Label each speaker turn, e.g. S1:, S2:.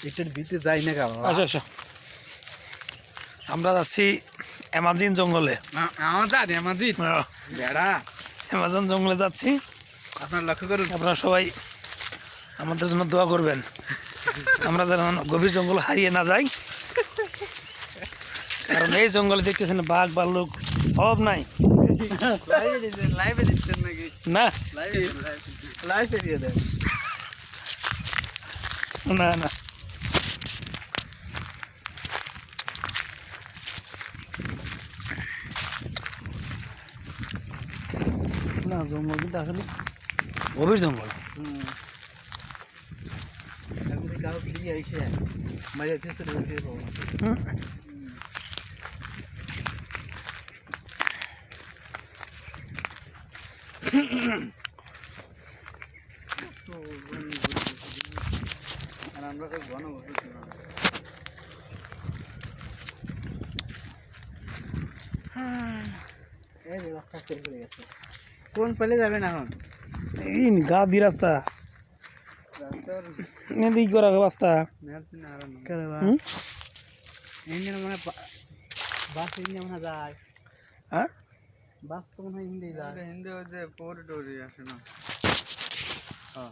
S1: এটার দিতে যাই না কা বাবা।
S2: আচ্ছা আচ্ছা, আমরা যাচ্ছি অ্যামাজন জঙ্গলে।
S1: আমার জানি আমাজিদ বেড়া
S2: অ্যামাজন জঙ্গলে যাচ্ছি,
S1: আপনার লক্ষ্য করুন।
S2: আপনারা সবাই আমাদের জন্য দোয়া করবেন, আমরা যেন গভীর জঙ্গল হারিয়ে না যাই। কারণ এই জঙ্গলে দেখতেছেন বাঘ ভাল্লুক অভাব নাই।
S1: লাইভে দিচ্ছেন নাকি?
S2: না
S1: লাইভে দিয়ে দেন।
S2: না না, না জঙ্গল কিন্তু আসলে গভীর জঙ্গল।
S1: আমি গাঁও দিয়ে আইসে মারিয়া দিয়েছে রে বাবা। আর আমরা তো ঘন বসেছি না। এই যে রাস্তা চলে গেছে। কোন পেলে যাবেন এখন?
S2: এই গা দি রাস্তা
S1: রাস্তার
S2: এদিক করা রাস্তা।
S1: ইঞ্জিন মানে বাস ইঞ্জিন মনে যায়।
S2: হ্যাঁ
S1: বাস তো মনে হয় হিন্দি যায়। হিন্দি ওই যে পৌর টৌরি আসে না। হ্যাঁ।